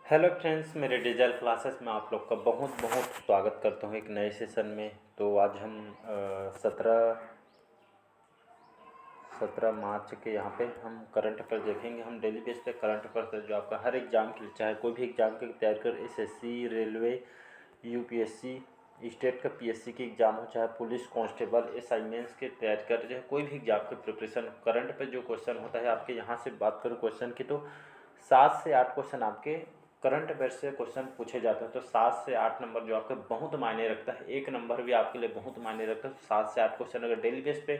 Hello friends, मेरे digital classes में आप लोग का बहुत बहुत स्वागत करता हूँ एक नए सेशन में। तो आज हम 17 मार्च के यहाँ पे हम करंट अफेयर देखेंगे। हम डेली बेस पे करंट अफेयर जो आपका हर एग्ज़ाम के लिए, चाहे कोई भी एग्ज़ाम की तैयारी कर, एसएससी, रेलवे, यूपीएससी, स्टेट का पीएससी की एग्ज़ाम हो, चाहे पुलिस कांस्टेबल, एसआई मेंस की तैयारी कर, चाहे कोई भी एग्ज़ाम की प्रिपरेशन, करंट पे जो क्वेश्चन होता है आपके यहाँ से बात करूँ क्वेश्चन की, तो 7 से 8 क्वेश्चन आपके करंट अफेयर से क्वेश्चन पूछे जाते हैं। तो 7 से 8 नंबर जो आपके बहुत मायने रखता है, एक नंबर भी आपके लिए बहुत मायने रखता है। तो 7 से 8 क्वेश्चन अगर डेली बेस पे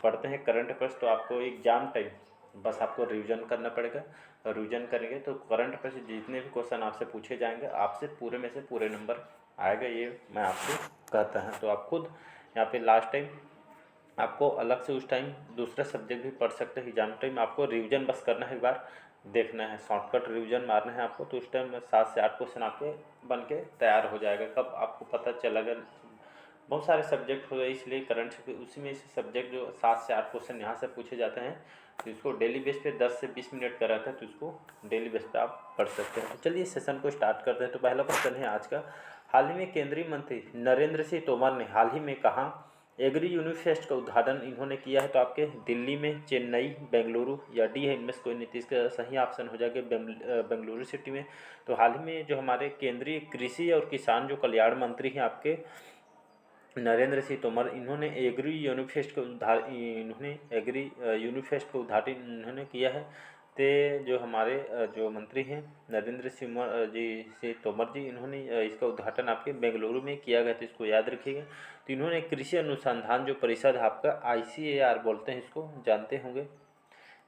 पढ़ते हैं करंट अफेयर्स, तो आपको एग्जाम टाइम बस आपको रिवीजन करना पड़ेगा। और रिवीजन करेंगे तो करंट अफेयर से जितने भी क्वेश्चन आपसे पूछे जाएंगे, आपसे पूरे में से पूरे नंबर आएगा, ये मैं आपको कहता हूँ। तो आप खुद यहाँ पे लास्ट टाइम आपको अलग से उस टाइम दूसरा सब्जेक्ट भी पढ़ सकते हैं। एग्जाम टाइम आपको रिवीजन बस करना है, एक बार देखना है, शॉर्टकट रिवीजन मारना है आपको। तो उस टाइम में 7 से 8 क्वेश्चन आपके बन के तैयार हो जाएगा। कब आपको पता चलेगा, बहुत सारे सब्जेक्ट हो गए, इसलिए करंट उसी में से सब्जेक्ट जो 7 से 8 क्वेश्चन यहाँ से पूछे जाते हैं, तो इसको डेली बेस पे 10 से 20 मिनट का रहता है, तो इसको डेली बेस पे आप पढ़ सकते हैं। तो चलिए सेशन को स्टार्ट करते हैं। तो पहला क्वेश्चन है आज का, हाल ही में केंद्रीय मंत्री नरेंद्र सिंह तोमर ने हाल ही में कहाँ एग्री यूनिफेस्ट का उद्घाटन इन्होंने किया है? तो आपके दिल्ली में, चेन्नई, बेंगलुरु या डी है इनमें से कोई नहीं। तो इसका सही ऑप्शन हो जाएगा बेंगलुरु सिटी में। तो हाल ही में जो हमारे केंद्रीय कृषि और किसान जो कल्याण मंत्री हैं आपके नरेंद्र सिंह तोमर, इन्होंने एग्री यूनिफेस्ट का उद्घाटन इन्होंने किया है। तो जो हमारे जो मंत्री हैं नरेंद्र सिंह तोमर जी, इन्होंने इसका उद्घाटन आपके बेंगलुरु में किया गया, तो इसको याद रखिएगा। तो इन्होंने कृषि अनुसंधान जो परिषद है आपका, ICAR बोलते हैं, इसको जानते होंगे,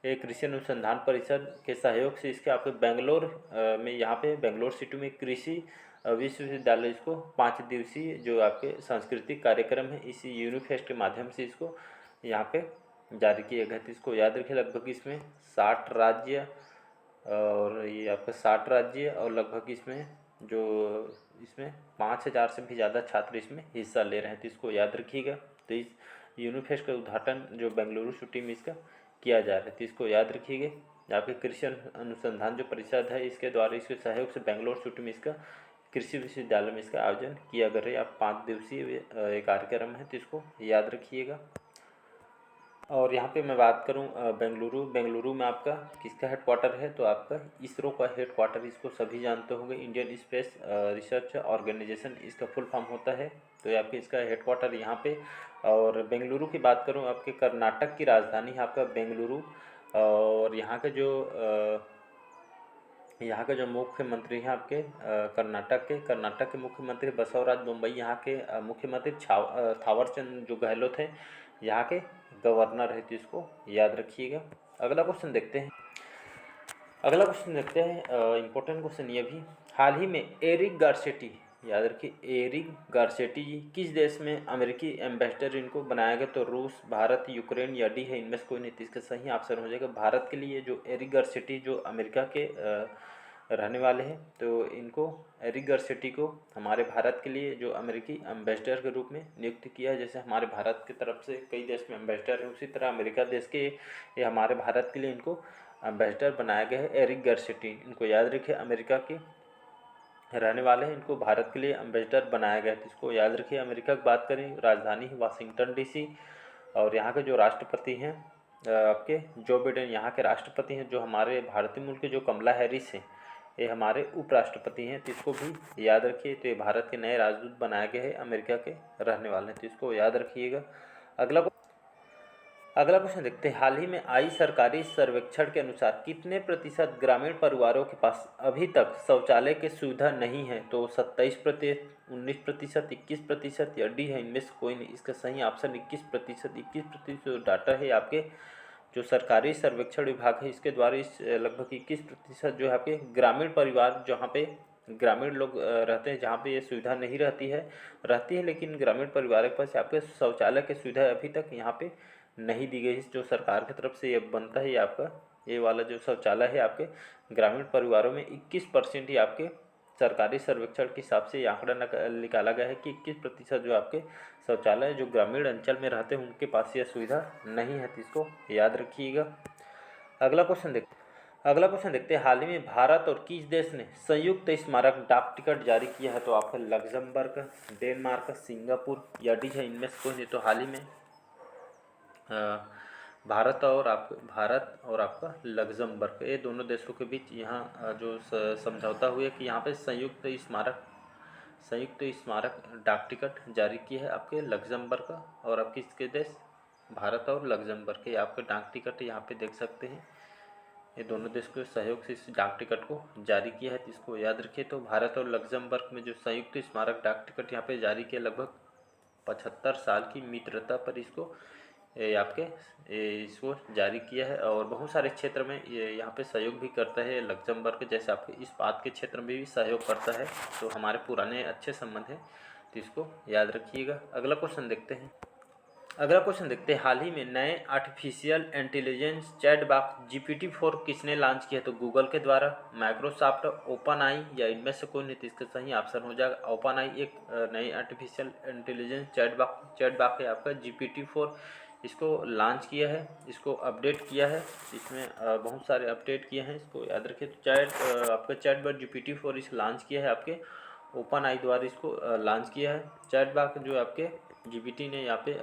एक कृषि अनुसंधान परिषद के सहयोग से इसके आपके बेंगलोर में, यहाँ पे बेंगलोर सिटी में कृषि विश्वविद्यालय, इसको 5 दिवसीय जो आपके सांस्कृतिक कार्यक्रम है, इसी यूनिफेस्ट के माध्यम से इसको यहाँ पे जारी किया गया। तो इसको याद रखिए। लगभग इसमें 60 राज्य, और ये आपका 60 राज्य, और लगभग इसमें 5,000 से भी ज़्यादा छात्र इसमें हिस्सा ले रहे हैं, तो इसको याद रखिएगा। तो इस यूनिफेस्ट का उद्घाटन जो बेंगलुरु सिटी में इसका किया जा रहा है, तो इसको याद रखिएगा। आपके कृषि अनुसंधान जो परिषद है, इसके द्वारा, इसके सहयोग से बेंगलोर सिटी में इसका कृषि विश्वविद्यालय में इसका आयोजन किया गया है। आप 5 दिवसीय कार्यक्रम है, तो इसको याद रखिएगा। और यहाँ पे मैं बात करूँ बेंगलुरु में आपका किसका हेडक्वार्टर है? तो आपका इसरो का हेडक्वार्टर, इसको सभी जानते होंगे, इंडियन स्पेस रिसर्च ऑर्गेनाइजेशन इसका फुल फॉर्म होता है। तो ये आपके इसका हेडक्वार्टर यहाँ पे। और बेंगलुरु की बात करूँ, आपके कर्नाटक की राजधानी है आपका बेंगलुरु। और यहाँ के जो मुख्यमंत्री हैं आपके कर्नाटक के मुख्यमंत्री बसवराज बोम्मई, यहाँ के मुख्यमंत्री थावरचंद जो गहलोत हैं, यहाँ के गवर्नर है, तो इसको याद रखिएगा। अगला क्वेश्चन देखते हैं। इम्पोर्टेंट क्वेश्चन ये भी, हाल ही में एरिक गारसेटी, याद रखिए, एरिक गारसेटी जी किस देश में अमेरिकी एम्बेसडर इनको बनाया गया? तो रूस, भारत, यूक्रेन या डी है इनमें से कोई नहीं। तो इसका सही ऑप्शन हो जाएगा भारत के लिए। जो एरिक गारसेटी जो अमेरिका के रहने वाले हैं, तो इनको, एरिक गारसेटी को हमारे भारत के लिए जो अमेरिकी एम्बेसडर के रूप में नियुक्त किया है। जैसे हमारे भारत की तरफ से कई देश में एम्बेसडर है, उसी तरह अमेरिका देश के ये हमारे भारत के लिए इनको एम्बेसडर बनाया गया है, एरिक गारसेटी। इनको याद रखिए, अमेरिका के रहने वाले हैं, इनको भारत के लिए एम्बेसडर बनाया गया है, तो इसको याद रखिए। अमेरिका की बात करें, राजधानी है वाशिंगटन DC। और यहाँ के जो राष्ट्रपति हैं आपके जो बिडेन, यहाँ के राष्ट्रपति हैं। जो हमारे भारतीय मूल के जो कमला हैरिस हैं, ये हमारे उपराष्ट्रपति हैं, तो इसको भी याद रखिए। तो ये भारत के नए राजदूत बनाए गए हैं, अमेरिका के रहने वाले हैं, तो इसको याद रखिएगा। अगला क्वेश्चन देखते हैं, हाल ही में आई सरकारी सर्वेक्षण के अनुसार कितने प्रतिशत ग्रामीण परिवारों के पास अभी तक शौचालय की सुविधा नहीं है? तो 27%, 19%, 21% या डी है इनमें से कोई नहीं। इसका सही ऑप्शन 21%। 21% डाटा है आपके जो सरकारी सर्वेक्षण विभाग है, इसके द्वारा इस लगभग 21% जो है आपके ग्रामीण परिवार, जहाँ पे ग्रामीण लोग रहते हैं, जहाँ पे ये सुविधा नहीं रहती है, लेकिन ग्रामीण परिवार के पास आपके शौचालय की सुविधा अभी तक यहाँ पे नहीं दी गई। जो सरकार की तरफ से ये बनता है, ये आपका ये वाला जो शौचालय है आपके ग्रामीण परिवारों में 21% ही आपके सरकारी सर्वेक्षण के हिसाब से ये आंकड़ा निकाला गया है कि 21% जो आपके शौचालय जो ग्रामीण अंचल में रहते हैं, उनके पास यह सुविधा नहीं है, तो इसको याद रखिएगा। अगला क्वेश्चन देखते हैं। अगला क्वेश्चन देखते हैं, हाल ही में भारत और किस देश ने संयुक्त स्मारक डाक टिकट जारी किया है? तो आपका लग्जमबर्ग, डेनमार्क, सिंगापुर या डी है इनमें से कोई नहीं। तो हाल ही में भारत और आपका लग्जमबर्ग, ये दोनों देशों के बीच यहाँ जो समझौता हुआ है कि यहाँ पे संयुक्त स्मारक डाक टिकट जारी की है आपके लग्जमबर्ग का और आपके किसके देश, भारत और लग्जमबर्ग के। आपके डाक टिकट यहाँ पे देख सकते हैं, ये दोनों देश के सहयोग से इस डाक टिकट को जारी किया है, इसको याद रखिए। तो भारत और लग्जमबर्ग में जो संयुक्त स्मारक डाक टिकट यहाँ पे जारी किया, लगभग 75 साल की मित्रता पर इसको जारी किया है और बहुत सारे क्षेत्र में ये यहाँ पे सहयोग भी करता है लग्जमबर्ग, जैसे आपके इस्पात के क्षेत्र में भी सहयोग करता है। तो हमारे पुराने अच्छे संबंध हैं, तो इसको याद रखिएगा। अगला क्वेश्चन देखते हैं, हाल ही में नए आर्टिफिशियल इंटेलिजेंस चैटबॉट GPT-4 किसने लॉन्च किया? तो गूगल के द्वारा, माइक्रोसॉफ्ट, ओपन आई या इनमें से कोई नहीं। तो इसका सही ऑप्शन हो जाएगा ओपन आई। एक नई आर्टिफिशियल इंटेलिजेंस चैटबॉट है आपका GPT-4, इसको लॉन्च किया है, इसको अपडेट किया है, इसमें बहुत सारे अपडेट किए हैं, इसको याद रखिए। तो आपका चैटबॉट GPT-4 इस लॉन्च किया है आपके ओपन आई द्वारा, इसको लॉन्च किया है। चैटबॉट जो आपके GPT ने यहाँ पे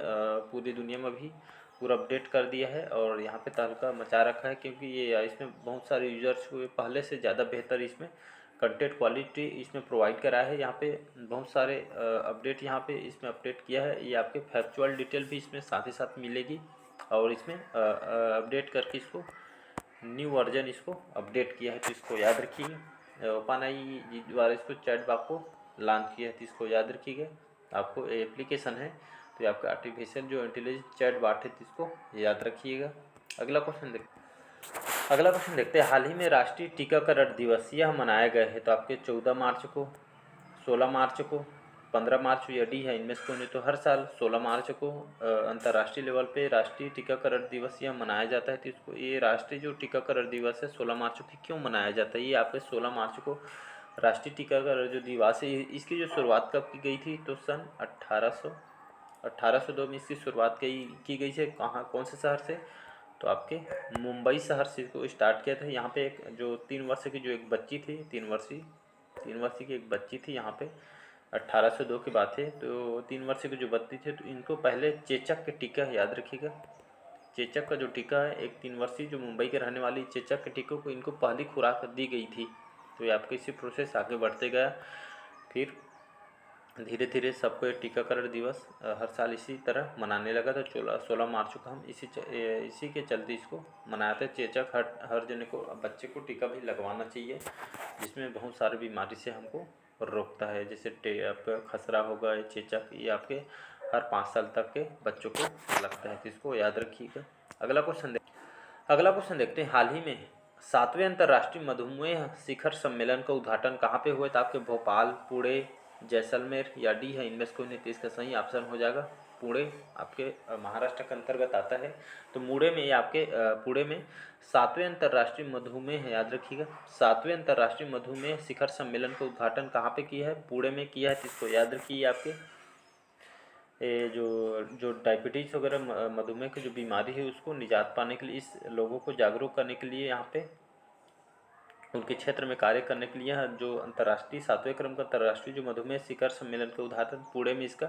पूरी दुनिया में भी पूरा अपडेट कर दिया है और यहाँ पे तहलका मचा रखा है, क्योंकि ये इसमें बहुत सारे यूजर्स हुए, पहले से ज़्यादा बेहतर इसमें कंटेंट क्वालिटी इसमें प्रोवाइड करा है। यहाँ पे बहुत सारे अपडेट यहाँ पे इसमें अपडेट किया है। ये आपके फैक्चुअल डिटेल भी इसमें साथ ही साथ मिलेगी और इसमें अपडेट करके इसको न्यू वर्जन इसको अपडेट किया है, तो इसको याद रखिए। ओपन आई द्वारा इसको चैटबॉट को लॉन्च किया है, तो इसको याद रखिएगा। आपको एप्लीकेशन है, तो ये आपका आर्टिफिशियल जो इंटेलिजेंस चैटबॉट है, तो इसको याद रखिएगा। अगला क्वेश्चन देखते हैं, हाल ही में राष्ट्रीय टीकाकरण दिवस यह मनाया गया है? तो आपके 14 मार्च को, 16 मार्च को, 15 मार्च या डी है इनमें से कोई नहीं। तो हर साल 16 मार्च को अंतर्राष्ट्रीय लेवल पे राष्ट्रीय टीकाकरण दिवस यह मनाया जाता है। तो इसको, ये राष्ट्रीय जो टीकाकरण दिवस है 16 मार्च को क्यों मनाया जाता है? ये आपके 16 मार्च को राष्ट्रीय टीकाकरण जो दिवस है, इसकी जो शुरुआत कब की गई थी? तो सन 1802 में इसकी शुरुआत की गई है। कहाँ, कौन से शहर से? तो आपके मुंबई शहर से इसको स्टार्ट किया था। यहाँ पे एक जो 3 वर्ष की जो एक बच्ची थी, 3 वर्षीय की एक बच्ची थी यहाँ पे, 1802 की बात है। तो 3 वर्ष की जो बच्ची थी, तो इनको पहले चेचक के टीका, याद रखिएगा, चेचक का जो टीका है, एक 3 वर्षीय जो मुंबई के रहने वाली चेचक के टीकों को इनको पहली खुराक दी गई थी। तो ये आपका इसी प्रोसेस आगे बढ़ते गया, फिर धीरे धीरे सबको ये टीकाकरण दिवस हर साल इसी तरह मनाने लगा। तो 16 मार्च को हम इसी के चलते इसको मनाते। चेचक हर जने को, बच्चे को टीका भी लगवाना चाहिए, जिसमें बहुत सारी बीमारी से हमको रोकता है, जैसे आपका खसरा होगा, चेचक, ये आपके हर 5 साल तक के बच्चों को लगता है, तो इसको याद रखिएगा। अगला क्वेश्चन देखते हैं, हाल ही में 7वें अंतर्राष्ट्रीय मधुमेह शिखर सम्मेलन का उद्घाटन कहाँ पे हुआ? तो आपके भोपाल, पुणे, जैसलमेर या डी है इनमें से कोई नहीं। तो इसका सही ऑप्शन हो जाएगा पुणे, आपके महाराष्ट्र के अंतर्गत आता है। तो पुणे में 7वें अंतर्राष्ट्रीय मधुमेह, याद रखिएगा, 7वें अंतर्राष्ट्रीय मधुमेह शिखर सम्मेलन का उद्घाटन कहाँ पे किया है? पुणे में किया है, तो इसको याद रखिए। आपके जो डायबिटीज़ वगैरह, मधुमेह की जो बीमारी है, उसको निजात पाने के लिए, इस लोगों को जागरूक करने के लिए, यहाँ पे उनके क्षेत्र में कार्य करने के लिए जो अंतर्राष्ट्रीय 7वें क्रम का अंतर्राष्ट्रीय जो मधुमेह शिखर सम्मेलन का उद्घाटन पुणे में इसका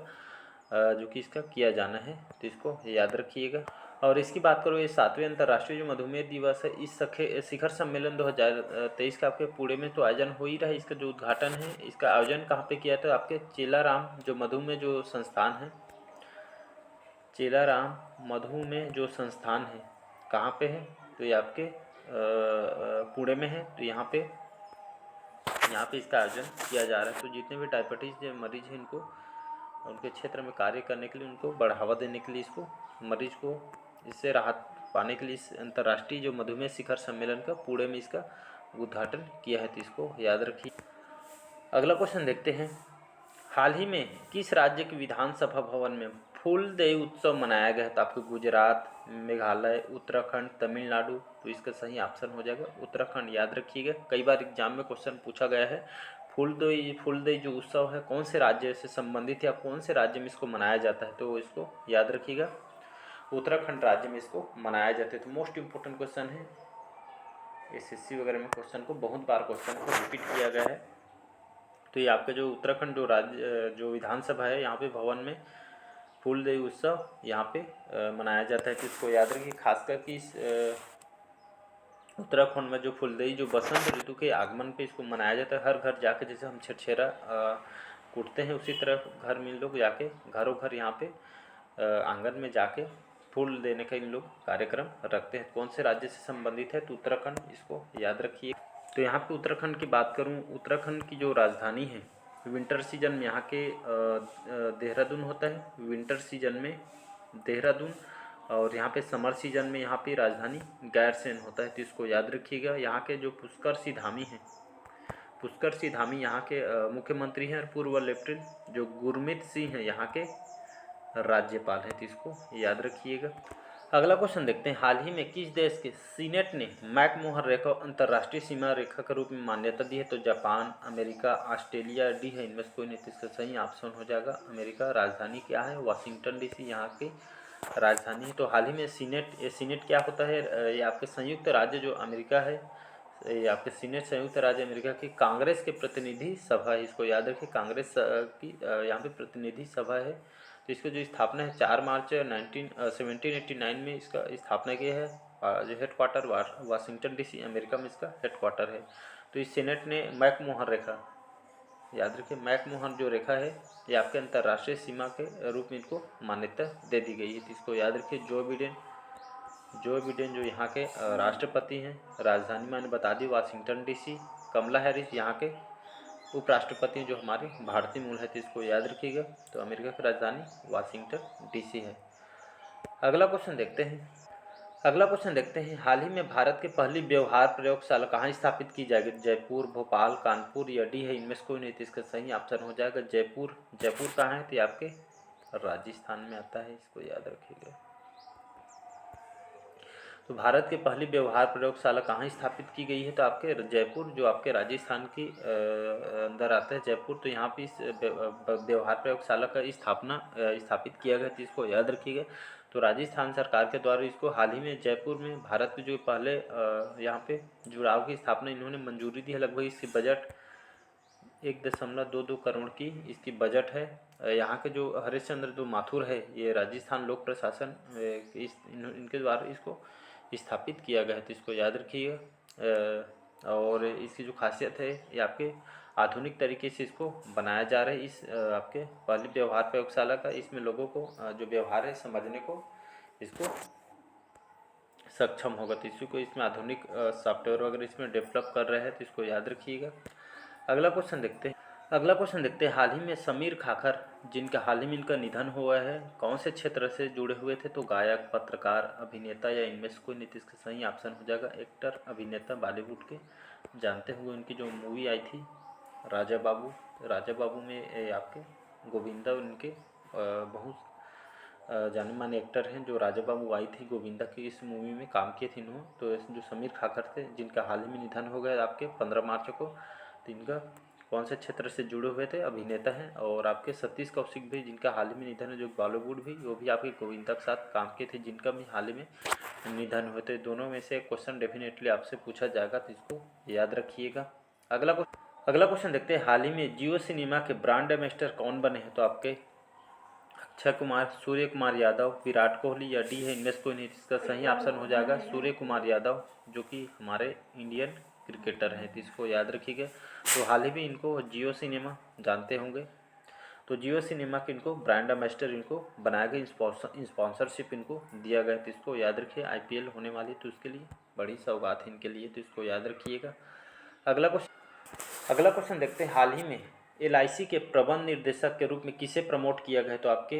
किया जाना है, तो इसको याद रखिएगा। और इसकी बात करो, ये 7वें अंतर्राष्ट्रीय जो मधुमेह दिवस है, इस शिखर सम्मेलन 2023 का आपके पुणे में तो आयोजन हो ही रहा है। इसका जो उद्घाटन है, इसका आयोजन कहाँ पे किया? तो आपके चेलाराम जो मधुमेह जो संस्थान है, चेलाराम मधुमेह जो संस्थान है, कहाँ पे है? तो ये आपके पुणे में है। तो यहाँ पे इसका आयोजन किया जा रहा है। तो जितने भी डायबिटीज़ के मरीज हैं, इनको उनके क्षेत्र में कार्य करने के लिए, उनको बढ़ावा देने के लिए, इसको मरीज को इससे राहत पाने के लिए इस अंतर्राष्ट्रीय जो मधुमेह शिखर सम्मेलन का पुणे में इसका उद्घाटन किया है, तो इसको याद रखिए। अगला क्वेश्चन देखते हैं, हाल ही में किस राज्य के विधानसभा भवन में फूलदेई उत्सव मनाया गया? तो आपको गुजरात, मेघालय, उत्तराखंड, तमिलनाडु। तो इसका सही ऑप्शन हो जाएगा उत्तराखंड, याद रखिएगा। कई बार एग्जाम में क्वेश्चन पूछा गया है, फूलदेई जो उत्सव है कौन से राज्य से संबंधित है, या कौन से राज्य में इसको मनाया जाता है? तो इसको याद रखिएगा, उत्तराखंड राज्य में इसको मनाया जाता है। तो मोस्ट इम्पोर्टेंट क्वेश्चन है, एसएससी वगैरह में क्वेश्चन को बहुत बार क्वेश्चन को रिपीट किया गया है। तो ये आपके जो उत्तराखंड जो राज्य जो विधानसभा है, यहाँ पे भवन में फूलदेई उत्सव यहाँ पे मनाया जाता है। तो इसको याद रखिए, खासकर कि इस उत्तराखंड में जो फूलदेई जो बसंत ऋतु के आगमन पे इसको मनाया जाता है। हर घर जाके जैसे हम छेरा कूटते हैं, उसी तरह घर में लोग जाके घरों घर यहाँ पे आंगन में जाके फूल देने का इन लोग कार्यक्रम रखते हैं। कौन से राज्य से संबंधित है? तो उत्तराखंड, इसको याद रखिए। तो यहाँ पे उत्तराखंड की बात करूँ, उत्तराखंड की जो राजधानी है, विंटर सीजन में यहाँ के देहरादून होता है। विंटर सीजन में देहरादून, और यहाँ पे समर सीजन में यहाँ पे राजधानी गैरसैंण होता है। तो इसको याद रखिएगा। यहाँ के जो पुष्कर सिंह धामी हैं, पुष्कर सिंह धामी यहाँ के मुख्यमंत्री हैं, और पूर्व लेफ्टिनेंट जो गुरमीत सिंह हैं यहाँ के राज्यपाल हैं। तो इसको याद रखिएगा। अगला क्वेश्चन देखते हैं, हाल ही में किस देश के सीनेट ने मैकमोहन रेखा अंतर्राष्ट्रीय सीमा रेखा के रूप में मान्यता दी है? तो जापान, अमेरिका, ऑस्ट्रेलिया, डी है इनमें से कोई नहीं। तो इसका सही ऑप्शन हो जाएगा अमेरिका। राजधानी क्या है? वाशिंगटन डीसी यहाँ की राजधानी है। तो हाल ही में सीनेट क्या होता है? ये आपके संयुक्त राज्य जो अमेरिका है, ये आपके सीनेट संयुक्त राज्य अमेरिका की कांग्रेस के प्रतिनिधि सभा है। इसको याद रखिए, कांग्रेस की यहाँ पे प्रतिनिधि सभा है। तो इसका जो स्थापना है 4 मार्च 1789 में इसका स्थापना की है। जो हेडक्वार्टर वाशिंगटन डीसी अमेरिका में इसका हेडक्वार्टर है। तो इस सीनेट ने मैकमोहन रेखा, याद रखिए मैकमोहन जो रेखा है, ये आपके अंतर्राष्ट्रीय सीमा के रूप में इनको मान्यता दे दी गई है। तो इसको याद रखिए। जो बिडेन जो यहाँ के राष्ट्रपति हैं, राजधानी मैंने बता दी वाशिंगटन डीसी। कमला हैरिस यहाँ के उपराष्ट्रपति जो हमारे भारतीय मूल है। तो इसको याद रखिएगा। तो अमेरिका की राजधानी वाशिंगटन डीसी है। अगला क्वेश्चन देखते हैं, हाल ही में भारत की पहली व्यवहार प्रयोगशाला कहाँ स्थापित की जाएगी? जयपुर, भोपाल, कानपुर या डी है इनमें से कोई नहीं। तो इसका सही ऑप्शन हो जाएगा जयपुर। जयपुर कहाँ है? तो ये आपके राजस्थान में आता है। इसको याद रखिएगा। तो भारत की पहली व्यवहार प्रयोगशाला कहाँ स्थापित की गई है? तो आपके जयपुर, जो आपके राजस्थान की अंदर आता है जयपुर। तो यहाँ पे इस व्यवहार प्रयोगशाला का स्थापित किया गया। तो इसको याद रखिएगा। तो राजस्थान सरकार के द्वारा इसको हाल ही में जयपुर में भारत में जो पहले यहाँ पे जुड़ाव की स्थापना इन्होंने मंजूरी दी है। लगभग इसकी बजट 1.22 करोड़ की इसकी बजट है। यहाँ के जो हरिश्चंद्र जो माथुर है, ये राजस्थान लोक प्रशासन इनके द्वारा इसको स्थापित किया गया है। तो इसको याद रखिएगा। और इसकी जो खासियत है, ये आपके आधुनिक तरीके से इसको बनाया जा रहा है। इस आपके पहली व्यवहार प्रयोगशाला का, इसमें लोगों को जो व्यवहार है समझने को इसको सक्षम होगा। तो इसी को इसमें आधुनिक सॉफ्टवेयर वगैरह इसमें डेवलप कर रहे हैं। तो इसको याद रखिएगा। अगला क्वेश्चन देखते हैं, हाल ही में समीर खाखर, जिनका हाल ही में इनका निधन हुआ है, कौन से क्षेत्र से जुड़े हुए थे? तो गायक, पत्रकार, अभिनेता या इनमें से कोई नहीं। तो इसका सही ऑप्शन हो जाएगा एक्टर, अभिनेता, बॉलीवुड के। जानते होंगे उनकी जो मूवी आई थी राजा बाबू में आपके गोविंदा उनके बहुत जाने माने एक्टर हैं। जो राजा बाबू आई थी गोविंदा की, इस मूवी में काम किए थे इन्होंने। तो जो समीर खाखर थे, जिनका हाल ही में निधन हो गया आपके 15 मार्च को। तो इनका कौन से क्षेत्र से जुड़े हुए थे? अभिनेता हैं। और आपके सतीश कौशिक भी, जिनका हाल ही में निधन है, जो बॉलीवुड भी, वो भी आपके गोविंदा के साथ काम किए थे, जिनका भी हाल ही में निधन हुए थे। दोनों में से क्वेश्चन डेफिनेटली आपसे पूछा जाएगा। तो इसको याद रखिएगा। अगला क्वेश्चन देखते हैं, हाल ही में जियो सिनेमा के ब्रांड एम्बेसडर कौन बने हैं? तो आपके अक्षय कुमार, सूर्य कुमार यादव, विराट कोहली या डी है इनमें से कोई नहीं। इसका सही ऑप्शन हो जाएगा सूर्य कुमार यादव, जो कि हमारे इंडियन क्रिकेटर हैं। तो इसको याद रखिएगा। तो हाल ही में इनको जियो सिनेमा जानते होंगे, तो जियो सिनेमा के इनको ब्रांड एम्बेसडर इनको बनाया गया, स्पॉन्सरशिप इनको दिया गया। तो इसको याद रखिए। IPL होने वाली, तो उसके लिए बड़ी सौगात है इनके लिए। तो इसको याद रखिएगा। अगला क्वेश्चन देखते हैं, हाल ही में LIC के प्रबंध निर्देशक के रूप में किसे प्रमोट किया गया? तो आपके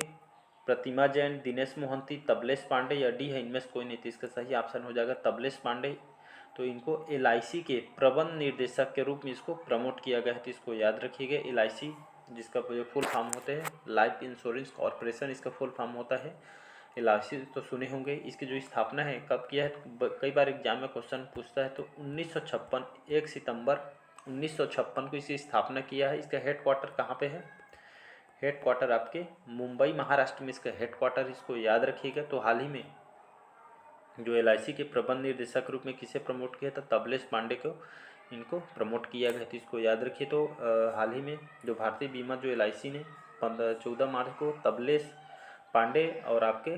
प्रतिमा जैन, दिनेश मोहंती, तबलेश पांडे या डी है इनमें से कोई नहीं। तो इसका सही ऑप्शन हो जाएगा तबलेश पांडे। तो इनको LIC के प्रबंध निर्देशक के रूप में इसको प्रमोट किया गया है। तो इसको याद रखिएगा। LIC जिसका फुल फॉर्म होते हैं लाइफ इंश्योरेंस कॉरपोरेशन, इसका फुल फॉर्म होता है। LIC तो सुने होंगे। इसकी जो स्थापना है कब किया है? कई बार एग्जाम में क्वेश्चन पूछता है। तो 1956, 1 सितंबर 1956 को इसकी स्थापना किया है। इसका हेडक्वार्टर कहाँ पे है? हेडक्वार्टर आपके मुंबई महाराष्ट्र में इसका हेडक्वार्टर, इसको याद रखिएगा। तो हाल ही में जो LIC के प्रबंध निदेशक रूप में किसे प्रमोट किया था, तबलेश पांडे को इनको प्रमोट किया गया, तो इसको याद रखिए। तो हाल ही में जो भारतीय बीमा जो LIC ने 14 मार्च को तबलेश पांडे और आपके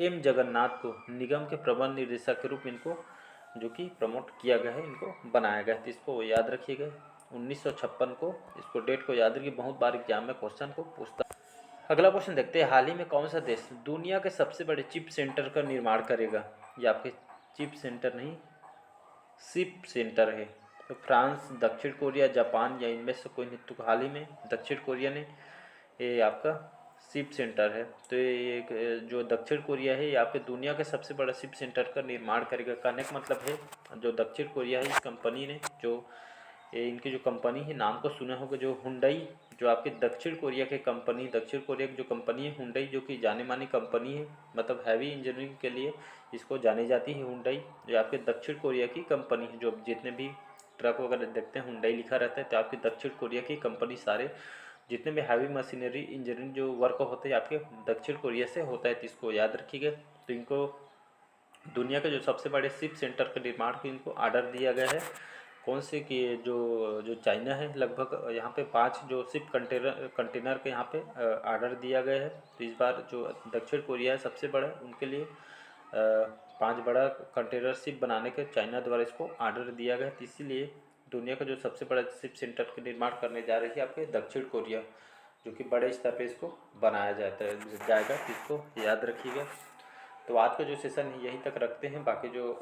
M जगन्नाथ को निगम के प्रबंध निदेशक के रूप में इनको जो कि प्रमोट किया गया है, इनको बनाया गया है, तो इसको याद रखिएगा। 1956 को, इसको डेट को याद रखिए, बहुत बार एग्जाम में क्वेश्चन को पूछता। अगला क्वेश्चन देखते हैं, हाल ही में कौन सा देश दुनिया के सबसे बड़े चिप सेंटर का निर्माण करेगा? ये आपके चिप सेंटर नहीं, शिप सेंटर है। तो फ्रांस, दक्षिण कोरिया, जापान या इनमें से कोई नहीं। तो हाल ही में दक्षिण कोरिया ने ये आपका शिप सेंटर है। तो ये जो दक्षिण कोरिया है ये आपके दुनिया के सबसे बड़ा शिप सेंटर का निर्माण करेगा। कहने का मतलब है जो दक्षिण कोरिया है, इस कंपनी ने जो इनकी जो कंपनी है, नाम को सुना होगा, जो हुंडई, जो आपके दक्षिण कोरिया के कंपनी, दक्षिण कोरिया की जो कंपनी है हुंडई, जो कि जाने मानी कंपनी है, मतलब हैवी इंजीनियरिंग के लिए इसको जानी जाती है हुंडई, जो आपके दक्षिण कोरिया की कंपनी है। जो जितने भी ट्रक वगैरह देखते हैं हुंडई लिखा रहता है, तो आपकी दक्षिण कोरिया की कंपनी, सारे जितने भी हैवी मशीनरी इंजीनियरिंग जो वर्क होते हैं आपके दक्षिण कोरिया से होता है, तो इसको याद रखिएगा। तो इनको दुनिया के जो सबसे बड़े शिप सेंटर के निर्माण को इनको ऑर्डर दिया गया है। कौन से कि जो चाइना है, लगभग यहाँ पे 5 जो शिप कंटेनर के यहाँ पे ऑर्डर दिया गया है। तो इस बार जो दक्षिण कोरिया है सबसे बड़ा, उनके लिए 5 बड़ा कंटेनर शिप बनाने के चाइना द्वारा इसको ऑर्डर दिया गया है। तो इसीलिए दुनिया का जो सबसे बड़ा शिप सेंटर का निर्माण करने जा रही है आपके दक्षिण कोरिया, जो कि बड़े स्तर पे इसको बनाया जाएगा। तो इसको याद रखिएगा। तो आज का जो सेशन है यहीं तक रखते हैं, बाकी जो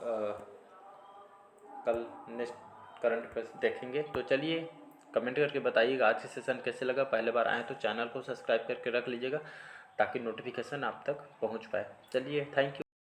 कल नेक्स्ट करंट अफेयर्स देखेंगे। तो चलिए कमेंट करके बताइएगा आज का सेशन कैसे लगा। पहले बार आए तो चैनल को सब्सक्राइब करके रख लीजिएगा ताकि नोटिफिकेशन आप तक पहुंच पाए। चलिए, थैंक यू।